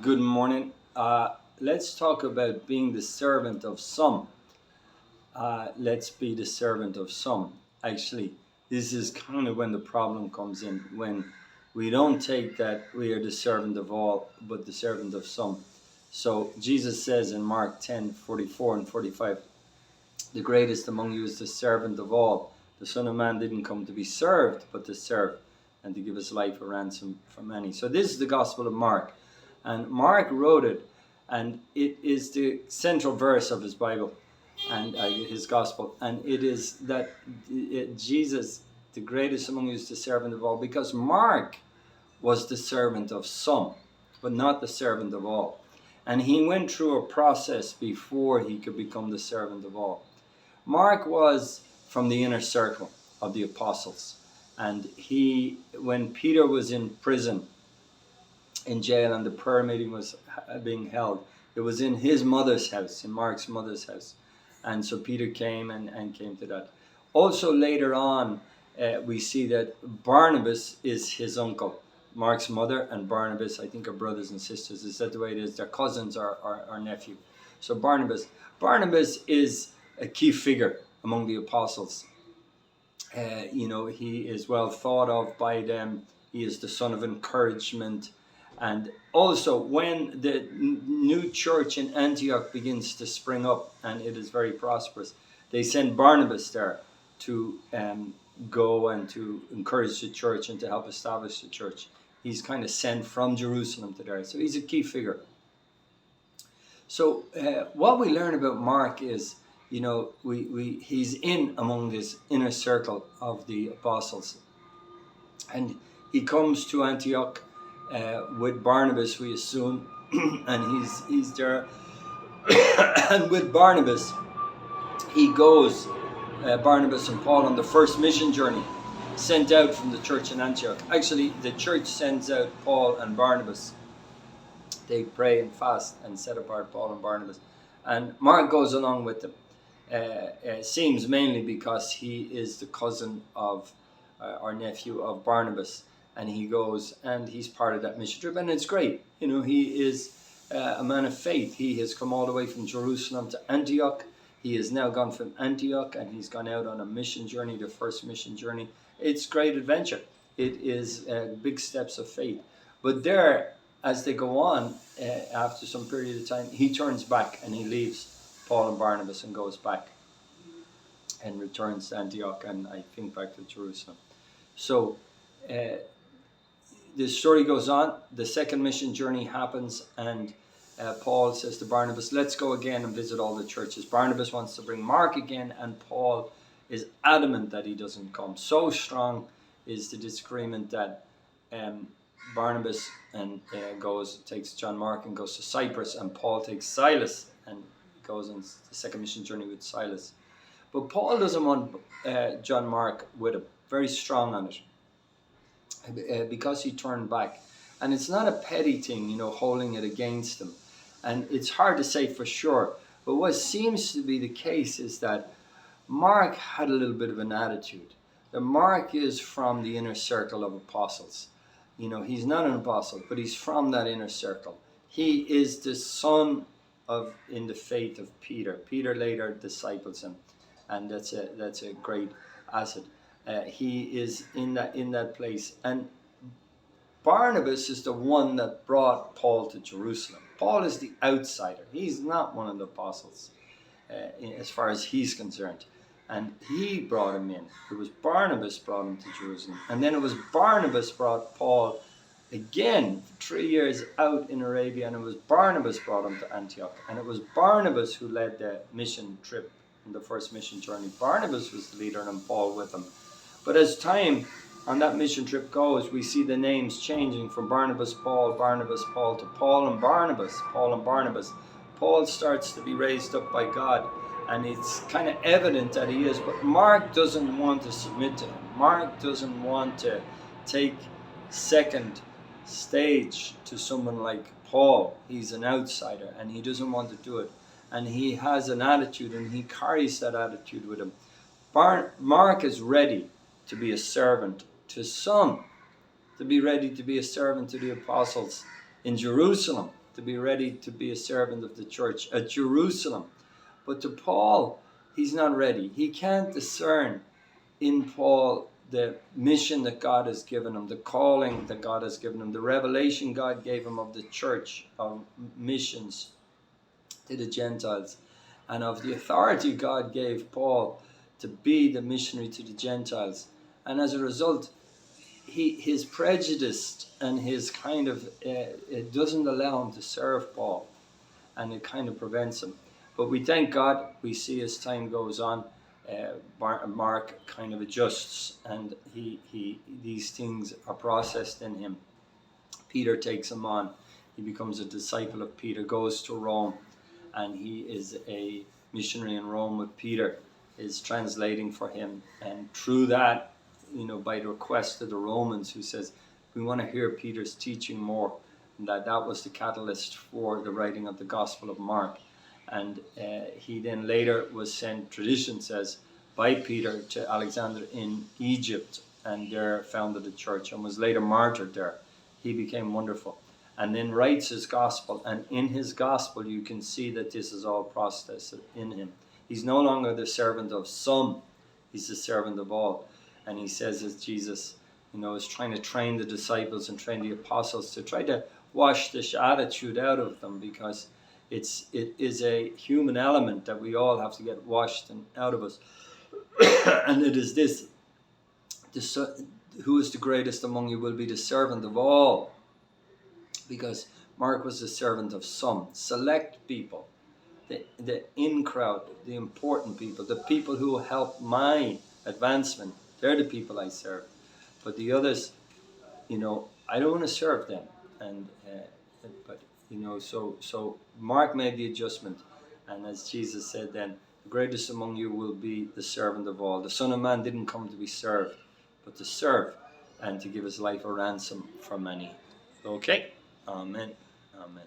Good morning. Let's talk about being the servant of some. Let's be the servant of some. Actually, this is kind of when the problem comes in, when we don't take that we are the servant of all, but the servant of some. So Jesus says in Mark 10:44 and 45, the greatest among you is the servant of all. The Son of Man didn't come to be served, but to serve and to give his life a ransom for many. So this is the Gospel of Mark. And Mark wrote it, and it is the central verse of his Bible and his Gospel. And it is that Jesus, the greatest among you, is the servant of all, because Mark was the servant of some, but not the servant of all. And he went through a process before he could become the servant of all. Mark was from the inner circle of the apostles. And when Peter was in prison, in jail, and the prayer meeting was being held, it was in his mother's house, in Mark's mother's house. And so Peter came and came to that. Also later on, we see that Barnabas is his uncle. Mark's mother and Barnabas, I think, are brothers and sisters. Is that the way it is? They're cousins or nephew. So Barnabas is a key figure among the apostles. He is well thought of by them. He is the son of encouragement. And also, when the new church in Antioch begins to spring up, and it is very prosperous, they send Barnabas there to go and to encourage the church and to help establish the church. He's kind of sent from Jerusalem to there. So he's a key figure. So what we learn about Mark is, he's in among this inner circle of the apostles. And he comes to Antioch with Barnabas, we assume, and he's there. And with Barnabas, he goes, Barnabas and Paul, on the first mission journey, sent out from the church in Antioch. Actually, the church sends out Paul and Barnabas. They pray and fast and set apart Paul and Barnabas. And Mark goes along with them. Seems mainly because he is the cousin of or nephew of Barnabas. And he goes and he's part of that mission trip. And it's great. He is a man of faith. He has come all the way from Jerusalem to Antioch. He has now gone from Antioch and he's gone out on a mission journey, the first mission journey. It's great adventure. It is big steps of faith. But there, as they go on, after some period of time, he turns back and he leaves Paul and Barnabas and goes back and returns to Antioch and I think back to Jerusalem. So the story goes on. The second mission journey happens, and Paul says to Barnabas, let's go again and visit all the churches. Barnabas wants to bring Mark again, and Paul is adamant that he doesn't come. So strong is the disagreement that Barnabas takes John Mark and goes to Cyprus, and Paul takes Silas and goes on the second mission journey with Silas. But Paul doesn't want John Mark with him. Very strong on it. Because he turned back. And it's not a petty thing, holding it against him. And it's hard to say for sure. But what seems to be the case is that Mark had a little bit of an attitude. That Mark is from the inner circle of apostles. He's not an apostle, but he's from that inner circle. He is the son in the faith of Peter. Peter later disciples him. And that's a great asset. He is in that place. And Barnabas is the one that brought Paul to Jerusalem. Paul is the outsider. He's not one of the apostles as far as he's concerned. And he brought him in. It was Barnabas brought him to Jerusalem. And then it was Barnabas brought Paul again 3 years out in Arabia. And it was Barnabas brought him to Antioch. And it was Barnabas who led the mission trip in the first mission journey. Barnabas was the leader and Paul with him. But as time on that mission trip goes, we see the names changing from Barnabas, Paul to Paul and Barnabas, Paul and Barnabas. Paul starts to be raised up by God, and it's kind of evident that he is, but Mark doesn't want to submit to him. Mark doesn't want to take second stage to someone like Paul. He's an outsider, and he doesn't want to do it. And he has an attitude, and he carries that attitude with him. Mark is ready to be a servant to some, to be ready to be a servant to the apostles in Jerusalem. to be ready to be a servant of the church at Jerusalem. But to Paul, he's not ready. He can't discern in Paul the mission that God has given him, the calling that God has given him, the revelation God gave him of the church, of missions to the Gentiles, and of the authority God gave Paul to be the missionary to the Gentiles. And as a result, his prejudice and his kind of, it doesn't allow him to serve Paul, and it kind of prevents him. But we thank God, we see as time goes on, Mark kind of adjusts, and these things are processed in him. Peter takes him on. He becomes a disciple of Peter, goes to Rome, and he is a missionary in Rome with Peter, is translating for him. And through that, by the request of the Romans, who says, we want to hear Peter's teaching more, and that was the catalyst for the writing of the Gospel of Mark. And he then later was sent, tradition says, by Peter to Alexander in Egypt, and there founded a church and was later martyred there. He became wonderful, and then writes his gospel, and in his gospel you can see that this is all processed in him. He's no longer the servant of some, he's the servant of all. And he says, as Jesus is trying to train the disciples and train the apostles to try to wash this attitude out of them, because it is a human element that we all have to get washed and out of us. And it is this, who is the greatest among you will be the servant of all. Because Mark was the servant of some, select people, the in crowd, the important people, the people who help my advancement. They're the people I serve. But the others, I don't want to serve them. And so Mark made the adjustment, and as Jesus said then, the greatest among you will be the servant of all. The Son of Man didn't come to be served, but to serve and to give his life a ransom for many. Okay? Amen. Amen.